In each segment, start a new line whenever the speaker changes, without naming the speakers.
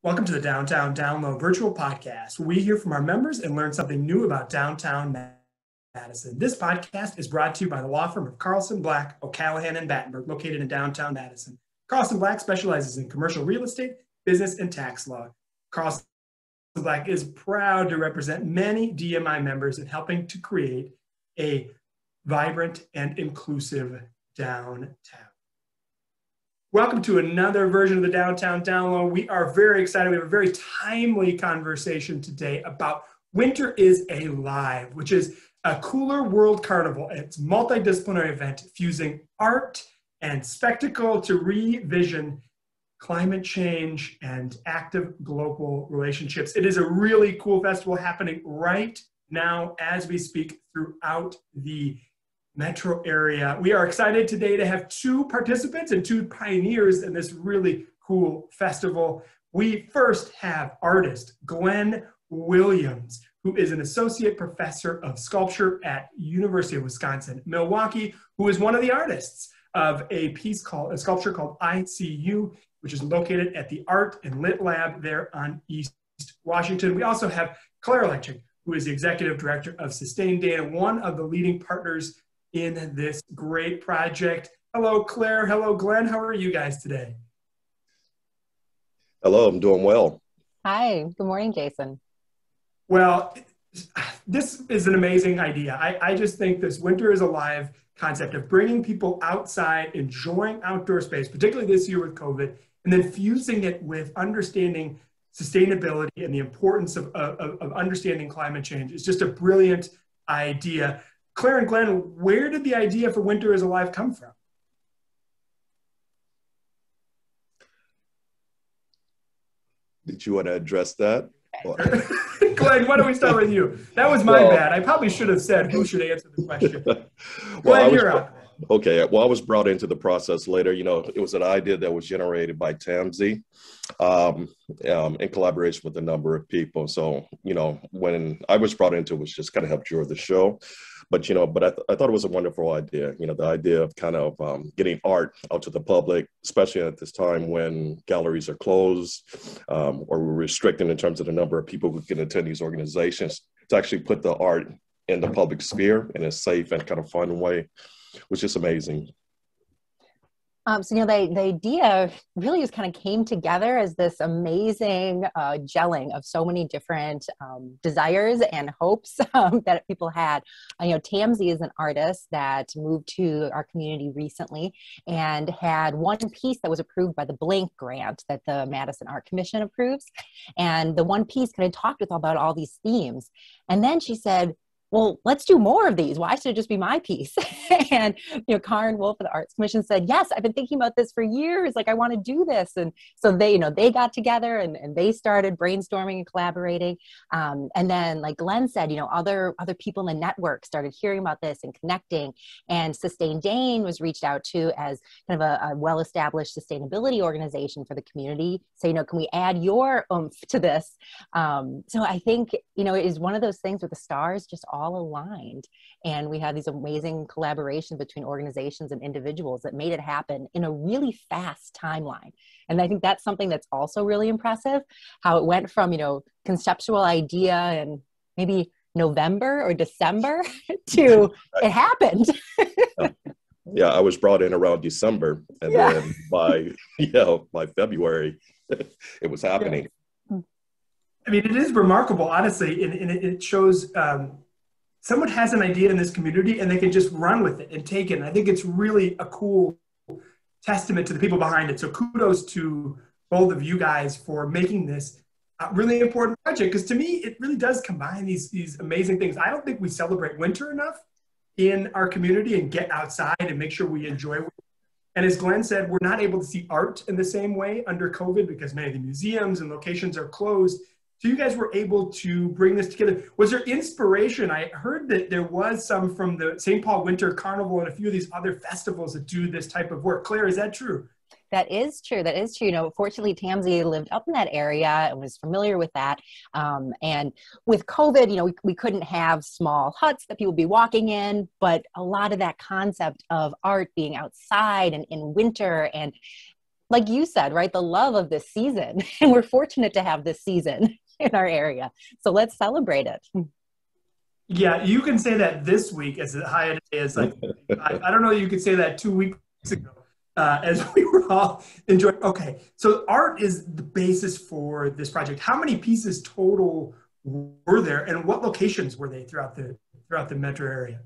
Welcome to the Downtown Download virtual podcast. We hear from our members and learn something new about downtown Madison. This podcast is brought to you by the law firm of Carlson, Black, O'Callahan, and Battenberg, located in downtown Madison. Carlson Black specializes in commercial real estate, business, and tax law. Carlson Black is proud to represent many DMI members in helping to create a vibrant and inclusive downtown. Welcome to another version of the Downtown Download. We are very excited. We have a very timely conversation today about Winter is Alive, which is a cooler world carnival. It's a multidisciplinary event fusing art and spectacle to revision climate change and active global relationships. It is a really cool festival happening right now as we speak throughout the metro area. We are excited today to have two participants and two pioneers in this really cool festival. We first have artist Glenn Williams, who is an associate professor of sculpture at University of Wisconsin-Milwaukee, who is one of the artists of a sculpture called ICU, which is located at the Art and Lit Lab there on East Washington. We also have Claire Leching, who is the executive director of Sustain Data, one of the leading partners in this great project. Hello, Claire. Hello, Glenn. How are you guys today?
Hello, I'm doing well.
Hi, good morning, Jason.
Well, this is an amazing idea. I just think this Winter is Alive concept of bringing people outside, enjoying outdoor space, particularly this year with COVID, and then fusing it with understanding sustainability and the importance of understanding climate change is just a brilliant idea. Claire and Glenn, where did the idea for Winter is Alive come from?
Did you want to address that?
Glenn, why don't we start with you? That was my bad. I probably should have said who should answer the question. Glenn, you're up.
Okay, well, I was brought into the process later. You know, it was an idea that was generated by Tamzy in collaboration with a number of people. So, you know, when I was brought into it was just kind of help draw the show. But, you know, I thought it was a wonderful idea, you know, the idea of kind of getting art out to the public, especially at this time when galleries are closed or we're restricting in terms of the number of people who can attend these organizations, to actually put the art in the public sphere in a safe and kind of fun way, which is amazing.
So, you know, the idea really just kind of came together as this amazing gelling of so many different desires and hopes that people had. You know, Tamzy is an artist that moved to our community recently and had one piece that was approved by the Blank grant that the Madison Art Commission approves. And the one piece kind of talked about all these themes. And then she said, well, let's do more of these. Why should it just be my piece? And, you know, Karen Wolf of the Arts Commission said, yes, I've been thinking about this for years. Like, I want to do this. And so they, you know, they got together and they started brainstorming and collaborating. And then, like Glenn said, you know, other people in the network started hearing about this and connecting. And Sustain Dane was reached out to as kind of a well-established sustainability organization for the community. So, you know, can we add your oomph to this? So I think, you know, it is one of those things where the stars just all aligned, and we had these amazing collaborations between organizations and individuals that made it happen in a really fast timeline. And I think that's something that's also really impressive, how it went from, you know, conceptual idea in maybe November or December to it happened.
Yeah, I was brought in around December, and then by February it was happening.
I mean, it is remarkable, honestly, and it shows someone has an idea in this community and they can just run with it and take it. And I think it's really a cool testament to the people behind it. So kudos to both of you guys for making this a really important project, because to me, it really does combine these amazing things. I don't think we celebrate winter enough in our community and get outside and make sure we enjoy it. And as Glenn said, we're not able to see art in the same way under COVID because many of the museums and locations are closed. So you guys were able to bring this together. Was there inspiration? I heard that there was some from the St. Paul Winter Carnival and a few of these other festivals that do this type of work. Claire, is that true?
That is true. That is true. You know, fortunately, Tamzy lived up in that area and was familiar with that. And with COVID, you know, we couldn't have small huts that people would be walking in, but a lot of that concept of art being outside and in winter and like you said, right, the love of this season. And we're fortunate to have this season in our area. So let's celebrate it.
Yeah, you can say that this week as high a day as like, I don't know, you could say that 2 weeks ago as we were all enjoying. Okay, so art is the basis for this project. How many pieces total were there, and what locations were they throughout the metro area?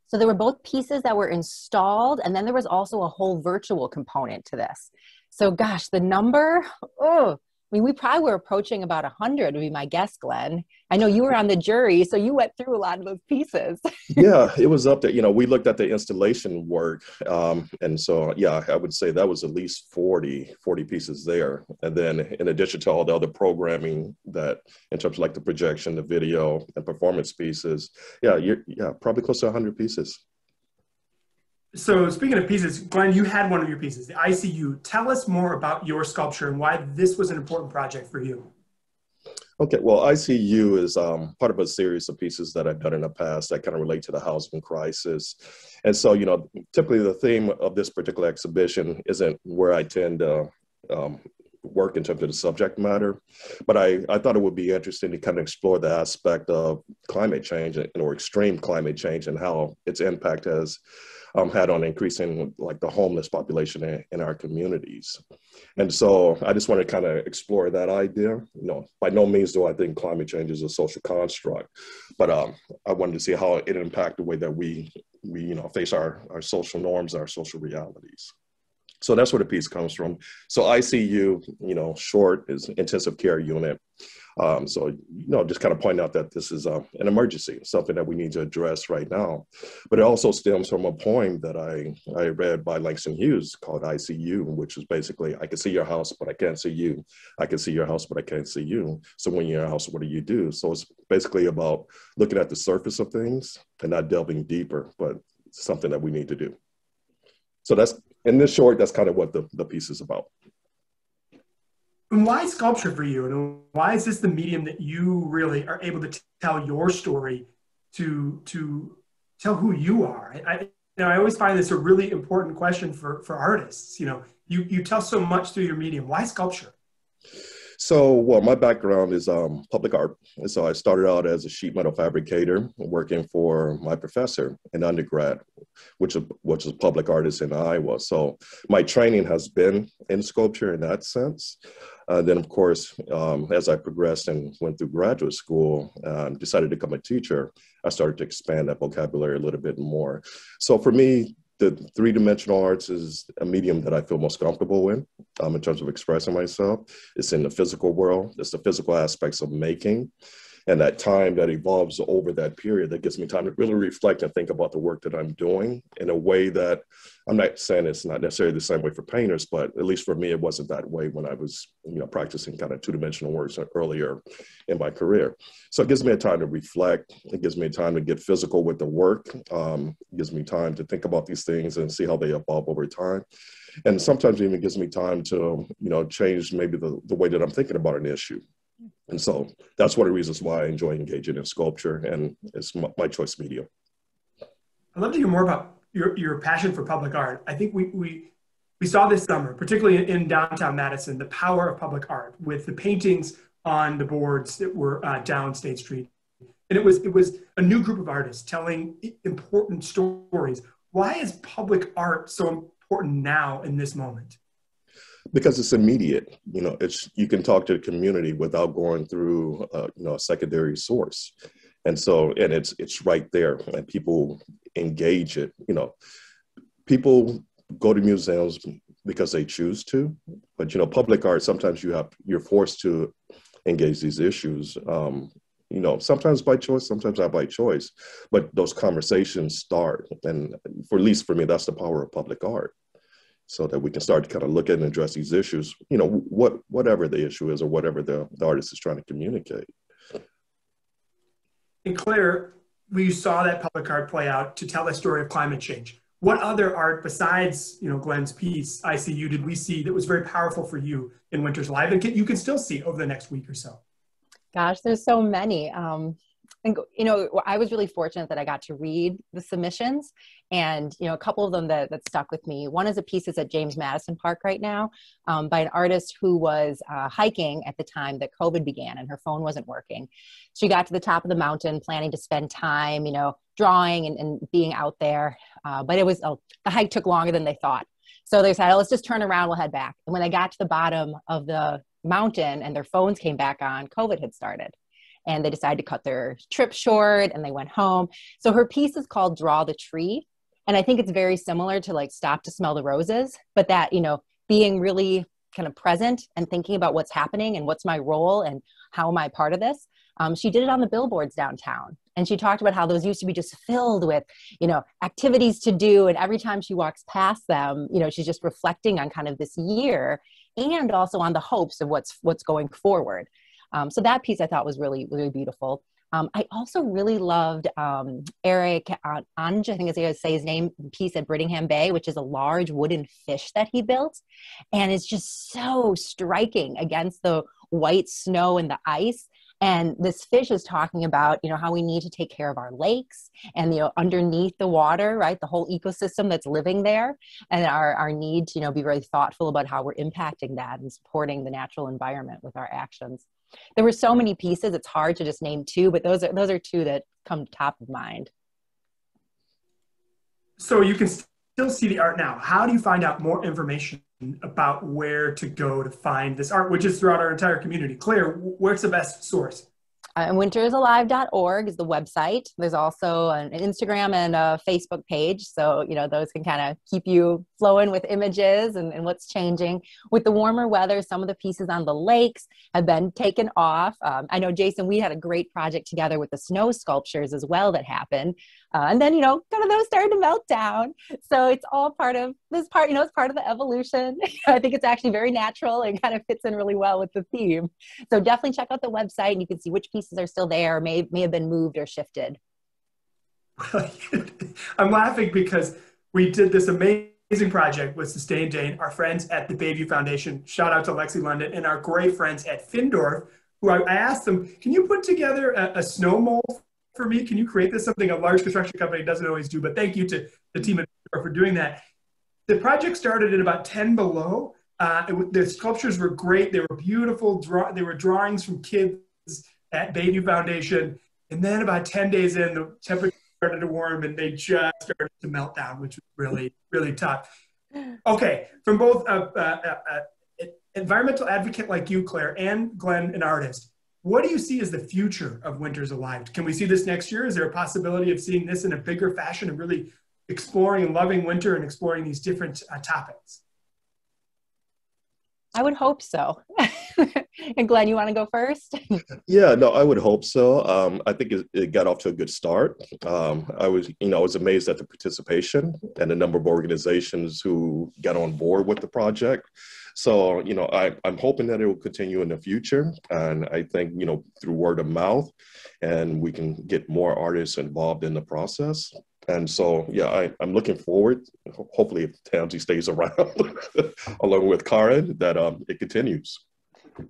So there were both pieces that were installed, and then there was also a whole virtual component to this. So gosh, the number, oh, I mean, we probably were approaching about 100 would be my guess, Glenn. I know you were on the jury, so you went through a lot of those pieces.
Yeah, it was up there. You know, we looked at the installation work. And so, yeah, I would say that was at least 40 pieces there. And then in addition to all the other programming that in terms of like the projection, the video and performance pieces, yeah, probably close to 100 pieces.
So speaking of pieces, Glenn, you had one of your pieces, the ICU. Tell us more about your sculpture and why this was an important project for you.
Okay, well, ICU is part of a series of pieces that I've done in the past that kind of relate to the housing crisis. And so, you know, typically the theme of this particular exhibition isn't where I tend to work in terms of the subject matter, but I thought it would be interesting to kind of explore the aspect of climate change or extreme climate change and how its impact has had on increasing like the homeless population in our communities. And so I just want to kind of explore that idea. You know, by no means do I think climate change is a social construct, but I wanted to see how it impacts the way that we you know, face our social norms, our social realities. So that's where the piece comes from. So ICU, you know, short is intensive care unit. So, you know, just kind of point out that this is an emergency, something that we need to address right now. But it also stems from a poem that I read by Langston Hughes called ICU, which is basically, I can see your house, but I can't see you. I can see your house, but I can't see you. So when you're in your house, what do you do? So it's basically about looking at the surface of things and not delving deeper, but something that we need to do. So that's, in this short, that's kind of what the piece is about.
And why sculpture for you? And why is this the medium that you really are able to tell your story, to tell who you are? I always find this a really important question for artists. You know, you tell so much through your medium. Why sculpture?
So, well, my background is public art. And so I started out as a sheet metal fabricator, working for my professor in undergrad, which is a public artist in Iowa. So my training has been in sculpture in that sense. Then, of course, as I progressed and went through graduate school, decided to become a teacher, I started to expand that vocabulary a little bit more. So for me, the three-dimensional arts is a medium that I feel most comfortable in terms of expressing myself. It's in the physical world. It's the physical aspects of making. And that time that evolves over that period, that gives me time to really reflect and think about the work that I'm doing in a way that, I'm not saying it's not necessarily the same way for painters, but at least for me, it wasn't that way when I was, you know, practicing kind of two-dimensional works earlier in my career. So it gives me a time to reflect. It gives me time to get physical with the work. It gives me time to think about these things and see how they evolve over time. And sometimes it even gives me time to, you know, change maybe the way that I'm thinking about an issue. And so that's one of the reasons why I enjoy engaging in sculpture, and it's my choice medium.
I'd love to hear more about your passion for public art. I think we saw this summer, particularly in downtown Madison, the power of public art with the paintings on the boards that were down State Street. And it was a new group of artists telling important stories. Why is public art so important now in this moment?
Because it's immediate. You know, you can talk to the community without going through you know, a secondary source. And so, and it's right there, and people engage it. You know, people go to museums because they choose to, but, you know, public art, sometimes you're forced to engage these issues. You know, sometimes by choice, sometimes not by choice, but those conversations start. And at least for me, that's the power of public art. So that we can start to kind of look at and address these issues, you know, whatever the issue is or whatever the artist is trying to communicate.
And Claire, we saw that public art play out to tell the story of climate change. What other art besides, you know, Glenn's piece, ICU, did we see that was very powerful for you in Winters Live and you can still see over the next week or so?
Gosh, there's so many. And, I was really fortunate that I got to read the submissions, and, a couple of them that stuck with me. One is a piece that's at James Madison Park right now, by an artist who was hiking at the time that COVID began and her phone wasn't working. She got to the top of the mountain planning to spend time, drawing and being out there. But the hike took longer than they thought. So they said, let's just turn around, we'll head back. And when they got to the bottom of the mountain and their phones came back on, COVID had started. And they decided to cut their trip short and they went home. So her piece is called Draw the Tree. And I think it's very similar to like Stop to Smell the Roses, but that, being really kind of present and thinking about what's happening and what's my role and how am I part of this. She did it on the billboards downtown. And she talked about how those used to be just filled with, activities to do. And every time she walks past them, she's just reflecting on kind of this year and also on the hopes of what's going forward. So that piece I thought was really, really beautiful. I also really loved Eric Ange, I think is how to say his name, piece at Brittingham Bay, which is a large wooden fish that he built. And it's just so striking against the white snow and the ice. And this fish is talking about, how we need to take care of our lakes and, underneath the water, right? The whole ecosystem that's living there, and our need to, be really thoughtful about how we're impacting that and supporting the natural environment with our actions. There were so many pieces, it's hard to just name two, but those are two that come top of mind.
So you can still see the art now. How do you find out more information about where to go to find this art, which is throughout our entire community? Claire, where's the best source?
winterisalive.org is the website. There's also an Instagram and a Facebook page. So, those can kind of keep you flowing with images and what's changing. With the warmer weather, some of the pieces on the lakes have been taken off. I know, Jason, we had a great project together with the snow sculptures as well that happened. And then, kind of those started to melt down. So it's all part of this part, it's part of the evolution. I think it's actually very natural and kind of fits in really well with the theme. So definitely check out the website and you can see which pieces are still there, or may have been moved or shifted.
I'm laughing because we did this amazing project with Sustain Dane, our friends at the Bayview Foundation. Shout out to Lexi London and our great friends at Findorf, who I asked them, can you put together a snow mold for me? Can you create this? Something a large construction company doesn't always do, but thank you to the team at Findorf for doing that. The project started at about 10 below. The sculptures were great. They were beautiful. They were drawings from kids at Bayview Foundation. And then about 10 days in, the temperature started to warm and they just started to melt down, which was really, really tough. Okay, from both environmental advocate like you, Claire, and Glenn, an artist, what do you see as the future of Winters Alive? Can we see this next year? Is there a possibility of seeing this in a bigger fashion and really exploring and loving winter and exploring these different topics?
I would hope so. And Glenn, you want to go first?
Yeah, no, I would hope so. I think it got off to a good start. I was amazed at the participation and the number of organizations who got on board with the project. So, I'm hoping that it will continue in the future. And I think, through word of mouth, and we can get more artists involved in the process. And so, yeah, I'm looking forward, hopefully if Tamsi stays around, along with Karen, that it continues.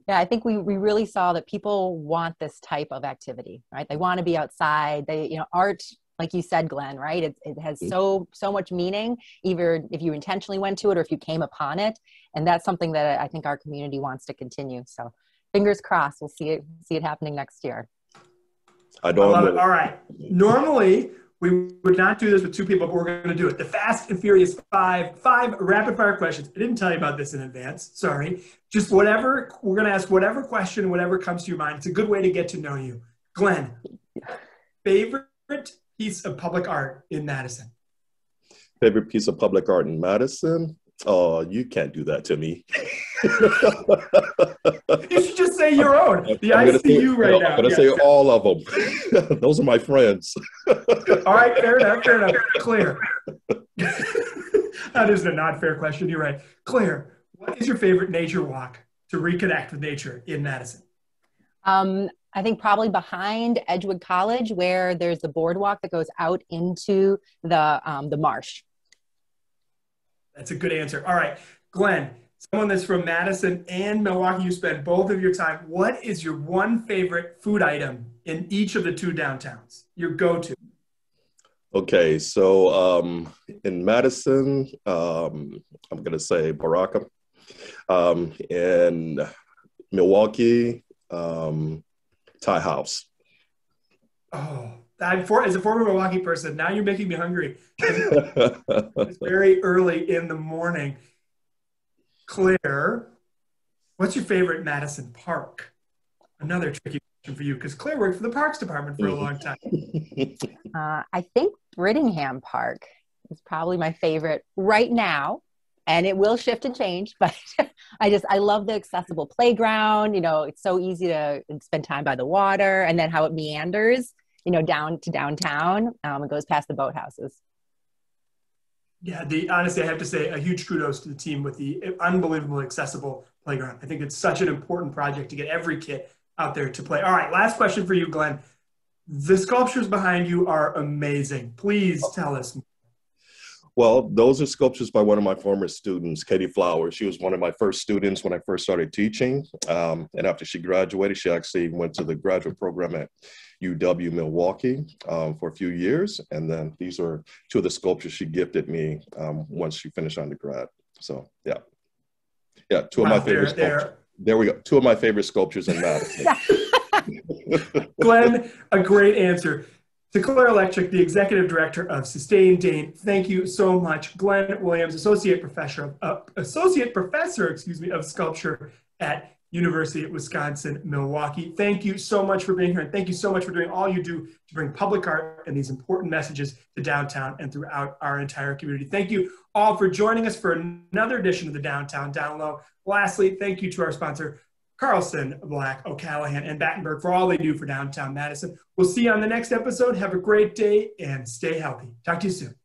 Yeah, I think we really saw that people want this type of activity, right? They want to be outside. Art, like you said, Glenn, right? It has so much meaning, either if you intentionally went to it or if you came upon it. And that's something that I think our community wants to continue. So fingers crossed, we'll see it happening next year.
I love it. All right. Normally, we would not do this with two people, but we're going to do it. The Fast and Furious five rapid fire questions. I didn't tell you about this in advance. Sorry. Just whatever, we're going to ask whatever question, whatever comes to your mind. It's a good way to get to know you. Glenn, favorite piece of public art in Madison?
Favorite piece of public art in Madison? Oh, you can't do that to me.
You should just say your own. I see you right now.
I'm going to say all of them. Those are my friends.
All right, fair enough. Claire. That is a not fair question. You're right. Claire, what is your favorite nature walk to reconnect with nature in Madison?
I think probably behind Edgewood College, where there's the boardwalk that goes out into the marsh.
That's a good answer. All right, Glenn, someone that's from Madison and Milwaukee, you spend both of your time. What is your one favorite food item in each of the two downtowns? Your go-to?
Okay, so in Madison, I'm gonna say Baraka. In Milwaukee, Thai House.
Oh, as a former Milwaukee person, now you're making me hungry. It's very early in the morning. Claire, what's your favorite Madison park? Another tricky question for you, because Claire worked for the Parks Department for a long time.
I think Brittingham Park is probably my favorite right now, and it will shift and change, but I love the accessible playground. It's so easy to spend time by the water, and then how it meanders, down to downtown. It goes past the boathouses.
Yeah, honestly, I have to say a huge kudos to the team with the unbelievably accessible playground. I think it's such an important project to get every kid out there to play. All right, last question for you, Glenn. The sculptures behind you are amazing. Please tell us.
Well, those are sculptures by one of my former students, Katie Flowers. She was one of my first students when I first started teaching. And after she graduated, she actually went to the graduate program at UW Milwaukee for a few years. And then these are two of the sculptures she gifted me once she finished undergrad. So, yeah. Yeah, two of my favorite sculptures. There we go. Two of my favorite sculptures in Madison.
Glenn, a great answer. To Claire Electric, the Executive Director of Sustain Dane, thank you so much. Glenn Williams, Associate Professor of Sculpture at University of Wisconsin-Milwaukee. Thank you so much for being here, and thank you so much for doing all you do to bring public art and these important messages to downtown and throughout our entire community. Thank you all for joining us for another edition of the Downtown Down Low. Lastly, thank you to our sponsor, Carlson, Black, O'Callahan, and Battenberg for all they do for downtown Madison. We'll see you on the next episode. Have a great day and stay healthy. Talk to you soon.